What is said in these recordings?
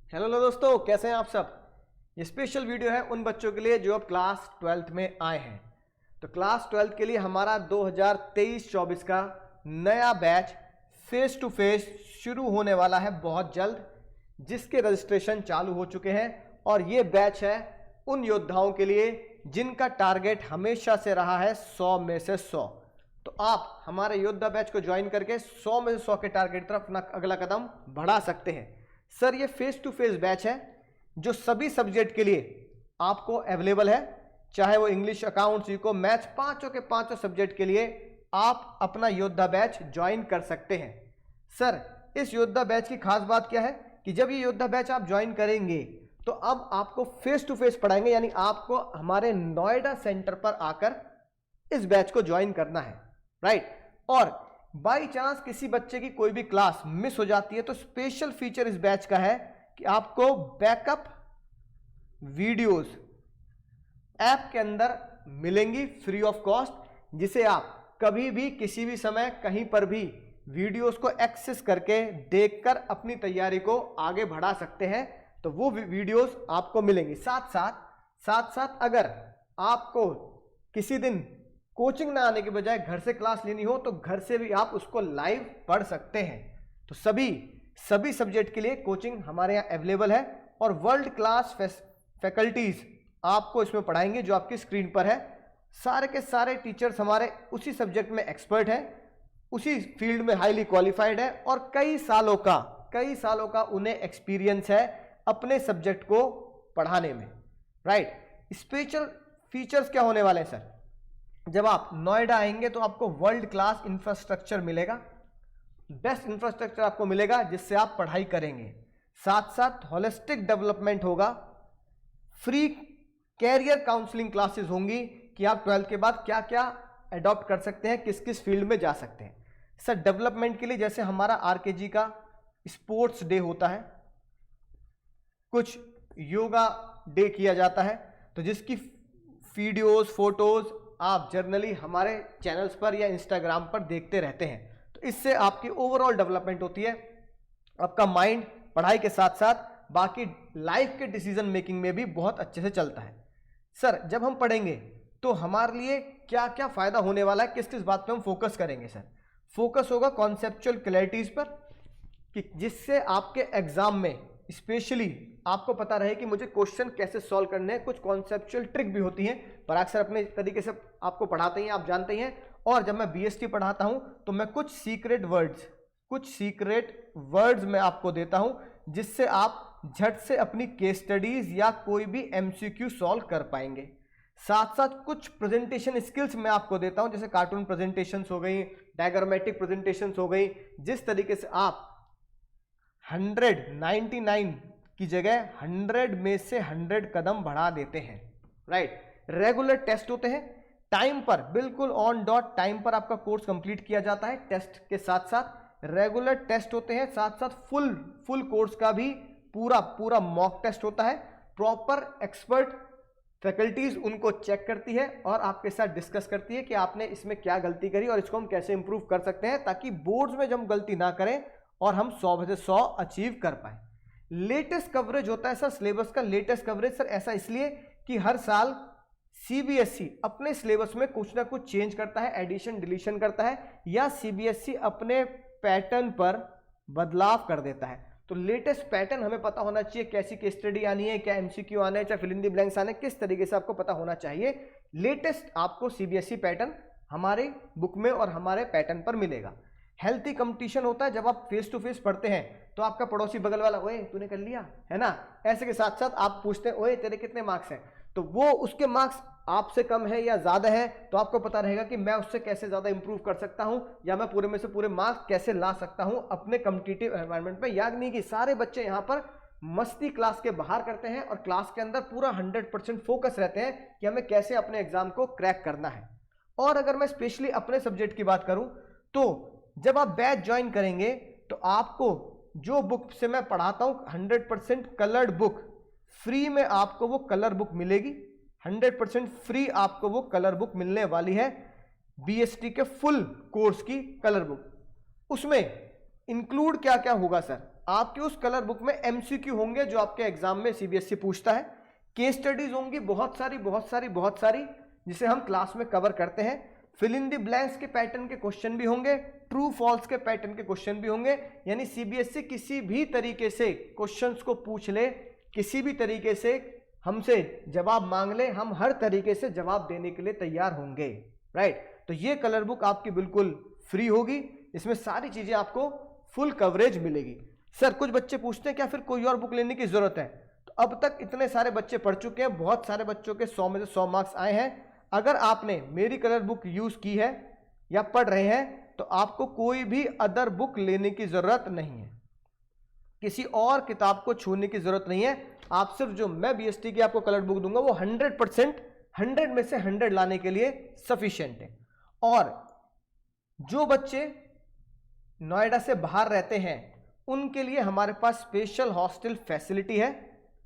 Hello दोस्तों, कैसे हैं आप सब। ये स्पेशल वीडियो है उन बच्चों के लिए जो अब क्लास 12th में आए हैं। तो क्लास 12th के लिए हमारा 2023-24 का नया बैच फेस टू फेस शुरू होने वाला है बहुत जल्द, जिसके रजिस्ट्रेशन चालू हो चुके हैं। और ये बैच है उन योद्धाओं के लिए जिनका टारगेट हमेशा से रहा है 100 में से 100। तो आप हमारे योद्धा बैच को ज्वाइन करके 100 में से 100 के टारगेट की तरफ अपना अगला कदम बढ़ा सकते हैं। सर, ये फेस टू फेस बैच है जो सभी सब्जेक्ट के लिए आपको अवेलेबल है, चाहे वो इंग्लिश, अकाउंट्स, इको, मैथ्स, पांचों के पांचों सब्जेक्ट के लिए आप अपना योद्धा बैच ज्वाइन कर सकते हैं। सर, इस योद्धा बैच की खास बात क्या है कि जब ये योद्धा बैच आप ज्वाइन करेंगे तो अब आपको फेस टू फेस पढ़ाएंगे, यानी आपको हमारे नोएडा सेंटर पर आकर इस बैच को ज्वाइन करना है, राइट। और बाई चांस किसी बच्चे की कोई भी क्लास मिस हो जाती है तो स्पेशल फीचर इस बैच का है कि आपको बैकअप वीडियोस ऐप के अंदर मिलेंगी फ्री ऑफ कॉस्ट, जिसे आप कभी भी किसी भी समय कहीं पर भी वीडियोस को एक्सेस करके देखकर अपनी तैयारी को आगे बढ़ा सकते हैं। तो वो वीडियोस आपको मिलेंगी। साथ साथ अगर आपको किसी दिन कोचिंग ना आने के बजाय घर से क्लास लेनी हो तो घर से भी आप उसको लाइव पढ़ सकते हैं। तो सभी सब्जेक्ट के लिए कोचिंग हमारे यहाँ अवेलेबल है और वर्ल्ड क्लास फैकल्टीज आपको इसमें पढ़ाएंगे जो आपकी स्क्रीन पर है। सारे के सारे टीचर्स हमारे उसी सब्जेक्ट में एक्सपर्ट हैं, उसी फील्ड में हाईली क्वालिफाइड है और कई सालों का उन्हें एक्सपीरियंस है अपने सब्जेक्ट को पढ़ाने में, राइट। स्पेशल फीचर्स क्या होने वाले हैं सर? जब आप नोएडा आएंगे तो आपको वर्ल्ड क्लास इंफ्रास्ट्रक्चर मिलेगा, बेस्ट इंफ्रास्ट्रक्चर आपको मिलेगा जिससे आप पढ़ाई करेंगे। साथ साथ होलिस्टिक डेवलपमेंट होगा, फ्री कैरियर काउंसलिंग क्लासेस होंगी कि आप 12th के बाद क्या क्या अडॉप्ट कर सकते हैं, किस किस फील्ड में जा सकते हैं। सर, डेवलपमेंट के लिए जैसे हमारा आरकेजी का स्पोर्ट्स डे होता है, कुछ योगा डे किया जाता है, तो जिसकी वीडियोस, फोटोज आप जर्नली हमारे चैनल्स पर या इंस्टाग्राम पर देखते रहते हैं। तो इससे आपकी ओवरऑल डेवलपमेंट होती है, आपका माइंड पढ़ाई के साथ साथ बाकी लाइफ के डिसीजन मेकिंग में भी बहुत अच्छे से चलता है। सर, जब हम पढ़ेंगे तो हमारे लिए क्या क्या फायदा होने वाला है, किस किस बात पे हम फोकस करेंगे? सर, फोकस होगा कॉन्सेप्चुअल क्लैरिटीज पर, कि जिससे आपके एग्जाम में स्पेशली आपको पता रहे कि मुझे क्वेश्चन कैसे सॉल्व करने हैं। कुछ कॉन्सेप्चुअल ट्रिक भी होती हैं, पर अक्सर अपने तरीके से आपको पढ़ाते हैं, आप जानते हैं। और जब मैं बीएसटी पढ़ाता हूं तो मैं कुछ सीक्रेट वर्ड्स मैं आपको देता हूं जिससे आप झट से अपनी केस स्टडीज या कोई भी एमसीक्यू सॉल्व कर पाएंगे। साथ साथ कुछ प्रेजेंटेशन स्किल्स मैं आपको देता हूं, जैसे कार्टून प्रेजेंटेशंस हो गई, डायग्रामेटिक प्रेजेंटेशंस हो गई, जिस तरीके से आप 199 की जगह 100 में से 100 कदम बढ़ा देते हैं, राइट। रेगुलर टेस्ट होते हैं टाइम पर, बिल्कुल ऑन डॉट टाइम पर आपका कोर्स कंप्लीट किया जाता है। टेस्ट के साथ साथ रेगुलर टेस्ट होते हैं, साथ साथ फुल कोर्स का भी पूरा मॉक टेस्ट होता है। प्रॉपर एक्सपर्ट फैकल्टीज उनको चेक करती है और आपके साथ डिस्कस करती है कि आपने इसमें क्या गलती करी और इसको हम कैसे इंप्रूव कर सकते हैं, ताकि बोर्ड्स में जब हम गलती ना करें और हम 100 में से 100 अचीव कर पाए। लेटेस्ट कवरेज होता है सर, सिलेबस का लेटेस्ट कवरेज। सर, ऐसा इसलिए कि हर साल सीबीएसई अपने सिलेबस में कुछ ना कुछ चेंज करता है, एडिशन डिलीशन करता है, या सीबीएसई अपने पैटर्न पर बदलाव कर देता है। तो लेटेस्ट पैटर्न हमें पता होना चाहिए, कैसी केस स्टडी आनी है, क्या एमसीक्यू आना है, चाहे फिल इन द ब्लैंक्स आने, किस तरीके से आपको पता होना चाहिए। लेटेस्ट आपको सीबीएसई पैटर्न हमारे बुक में और हमारे पैटर्न पर मिलेगा। हेल्थी कंपटीशन होता है, जब आप फेस टू फेस पढ़ते हैं तो आपका पड़ोसी बगल वाला, ओए तूने कर लिया है ना, ऐसे के साथ साथ आप पूछते हैं, ओए तेरे कितने मार्क्स हैं, तो वो उसके मार्क्स आपसे कम है या ज्यादा है, तो आपको पता रहेगा कि मैं उससे कैसे ज्यादा इंप्रूव कर सकता हूं, या मैं पूरे में से पूरे मार्क्स कैसे ला सकता हूं अपने कॉम्पिटिटिव एनवायरनमेंट में। याद नहीं कि सारे बच्चे यहां पर मस्ती क्लास के बाहर करते हैं और क्लास के अंदर पूरा 100% फोकस रहते हैं कि हमें कैसे अपने एग्जाम को क्रैक करना है। और अगर मैं स्पेशली अपने सब्जेक्ट की बात करूं तो जब आप बैच ज्वाइन करेंगे तो आपको जो बुक से मैं पढ़ाता हूं 100% कलर्ड बुक फ्री में आपको वो कलर बुक मिलेगी। 100% फ्री आपको वो कलर बुक मिलने वाली है, बीएसटी के फुल कोर्स की कलर बुक। उसमें इंक्लूड क्या क्या होगा सर? आपके उस कलर बुक में एमसीक्यू होंगे जो आपके एग्जाम में सीबीएसई पूछता है, केस स्टडीज होंगी बहुत सारी जिसे हम क्लास में कवर करते हैं, फिल इन द ब्लैंक्स के पैटर्न के क्वेश्चन भी होंगे, ट्रू फॉल्स के पैटर्न के क्वेश्चन भी होंगे। यानी सीबीएसई किसी भी तरीके से क्वेश्चंस को पूछ ले, किसी भी तरीके से हमसे जवाब मांग ले, हम हर तरीके से जवाब देने के लिए तैयार होंगे, राइट। तो ये कलर बुक आपकी बिल्कुल फ्री होगी, इसमें सारी चीजें आपको फुल कवरेज मिलेगी। सर कुछ बच्चे पूछते हैं क्या फिर कोई और बुक लेने की जरूरत है? तो अब तक इतने सारे बच्चे पढ़ चुके हैं, बहुत सारे बच्चों के 100 में से 100 मार्क्स आए हैं। अगर आपने मेरी कलर बुक यूज की है या पढ़ रहे हैं तो आपको कोई भी अदर बुक लेने की जरूरत नहीं है, किसी और किताब को छूने की जरूरत नहीं है। आप सिर्फ जो मैं बीएसटी की आपको कलर बुक दूंगा वो 100% 100 में से 100 लाने के लिए सफिशिएंट है। और जो बच्चे नोएडा से बाहर रहते हैं उनके लिए हमारे पास स्पेशल हॉस्टल फैसिलिटी है,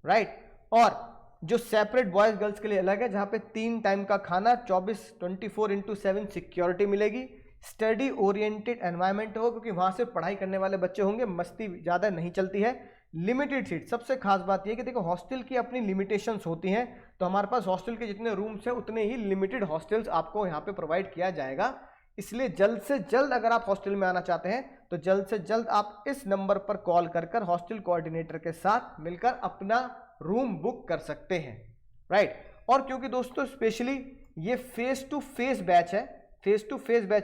राइट। और जो सेपरेट बॉयज गर्ल्स के लिए अलग है, जहां पे 3 टाइम का खाना 24/7 सिक्योरिटी मिलेगी, स्टडी ओरिएंटेड एनवायरनमेंट हो, क्योंकि वहां से पढ़ाई करने वाले बच्चे होंगे, मस्ती ज़्यादा नहीं चलती है, लिमिटेड सीट। सबसे खास बात यह कि देखो हॉस्टल की अपनी लिमिटेशंस होती हैं, तो हमारे पास हॉस्टल के जितने रूम्स हैं उतने ही लिमिटेड हॉस्टल्स आपको यहाँ पे प्रोवाइड किया जाएगा। इसलिए जल्द से जल्द अगर आप हॉस्टल में आना चाहते हैं तो जल्द से जल्द आप इस नंबर पर कॉल कर हॉस्टल कोऑर्डिनेटर के साथ मिलकर अपना रूम बुक कर सकते हैं, राइट। और क्योंकि दोस्तों स्पेशली ये फेस टू फेस बैच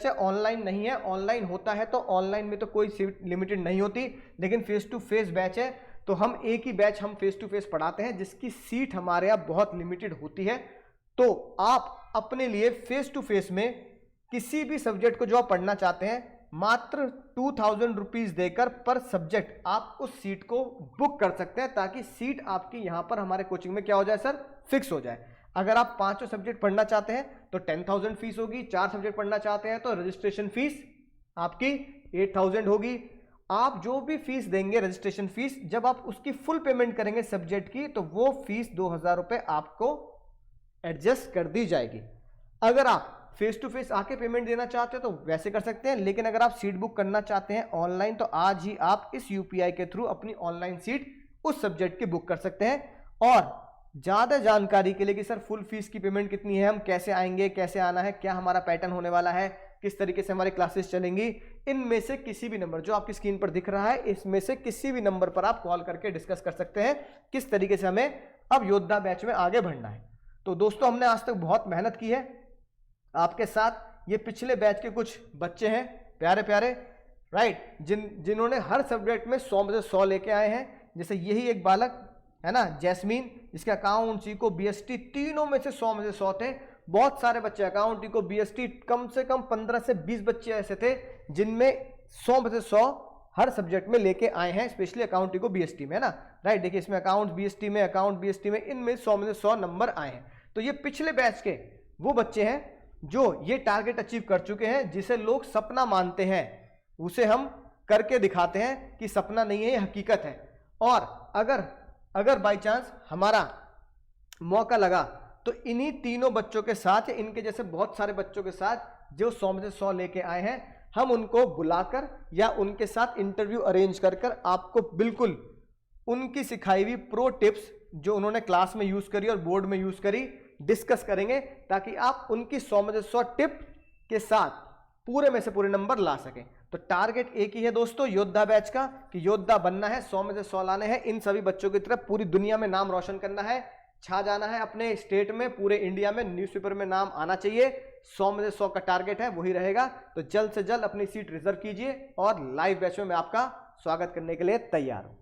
है, ऑनलाइन नहीं है। ऑनलाइन होता है तो ऑनलाइन में तो कोई सीट लिमिटेड नहीं होती, लेकिन फेस टू फेस बैच है तो हम एक ही बैच हम फेस टू फेस पढ़ाते हैं जिसकी सीट हमारे यहाँ बहुत लिमिटेड होती है। तो आप अपने लिए फेस टू फेस में किसी भी सब्जेक्ट को जो आप पढ़ना चाहते हैं मात्र 2000 रुपीज देकर पर सब्जेक्ट आप उस सीट को बुक कर सकते हैं, ताकि सीट आपकी यहां पर हमारे कोचिंग में क्या हो जाए सर, फिक्स हो जाए। अगर आप 5 सब्जेक्ट पढ़ना चाहते हैं तो 10,000 फीस होगी, 4 सब्जेक्ट पढ़ना चाहते हैं तो रजिस्ट्रेशन फीस आपकी 8,000 होगी। आप जो भी फीस देंगे रजिस्ट्रेशन फीस, जब आप उसकी फुल पेमेंट करेंगे सब्जेक्ट की तो वो फीस 2,000 रुपए आपको एडजस्ट कर दी जाएगी। अगर आप फेस टू फेस आके पेमेंट देना चाहते हो तो वैसे कर सकते हैं, लेकिन अगर आप सीट बुक करना चाहते हैं ऑनलाइन तो आज ही आप इस यूपीआई के थ्रू अपनी ऑनलाइन सीट उस सब्जेक्ट की बुक कर सकते हैं। और ज़्यादा जानकारी के लिए कि सर फुल फीस की पेमेंट कितनी है, हम कैसे आएंगे, कैसे आना है, क्या हमारा पैटर्न होने वाला है, किस तरीके से हमारी क्लासेस चलेंगी, इनमें से किसी भी नंबर जो आपकी स्क्रीन पर दिख रहा है इसमें से किसी भी नंबर पर आप कॉल करके डिस्कस कर सकते हैं किस तरीके से हमें अब योद्धा बैच में आगे बढ़ना है। तो दोस्तों हमने आज तक बहुत मेहनत की है आपके साथ। ये पिछले बैच के कुछ बच्चे हैं प्यारे प्यारे, राइट, जिन्होंने हर सब्जेक्ट में 100 में से 100 लेके आए हैं। जैसे यही एक बालक है ना जैस्मीन, जिसके अकाउंट इको बीएसटी तीनों में से 100 में से 100 थे। बहुत सारे बच्चे अकाउंट इको बीएसटी कम से कम 15 से 20 बच्चे ऐसे थे जिनमें 100 में से 100 हर सब्जेक्ट में लेके आए हैं, स्पेशली अकाउंट इको बीएसटी में, है ना, राइट। देखिए इसमें अकाउंट बीएसटी में इनमें 100 में से 100 नंबर आए हैं। तो ये पिछले बैच के वो बच्चे हैं जो ये टारगेट अचीव कर चुके हैं, जिसे लोग सपना मानते हैं उसे हम करके दिखाते हैं कि सपना नहीं है, ये हकीकत है। और अगर बाय चांस हमारा मौका लगा तो इन्हीं तीनों बच्चों के साथ या इनके जैसे बहुत सारे बच्चों के साथ जो 100 में से 100 लेके आए हैं, हम उनको बुलाकर या उनके साथ इंटरव्यू अरेंज कर आपको बिल्कुल उनकी सिखाई हुई प्रो टिप्स जो उन्होंने क्लास में यूज करी और बोर्ड में यूज करी डिस्कस करेंगे, ताकि आप उनकी 100 में से 100 टिप के साथ पूरे में से पूरे नंबर ला सकें। तो टारगेट एक ही है दोस्तों योद्धा बैच का, कि योद्धा बनना है, 100 में से 100 लाने हैं। इन सभी बच्चों की तरफ पूरी दुनिया में नाम रोशन करना है, छा जाना है अपने स्टेट में, पूरे इंडिया में न्यूज़पेपर में नाम आना चाहिए। 100 में से 100 का टारगेट है, वही रहेगा। तो जल्द से जल्द अपनी सीट रिजर्व कीजिए और लाइव बैच में मैं आपका स्वागत करने के लिए तैयार हूं।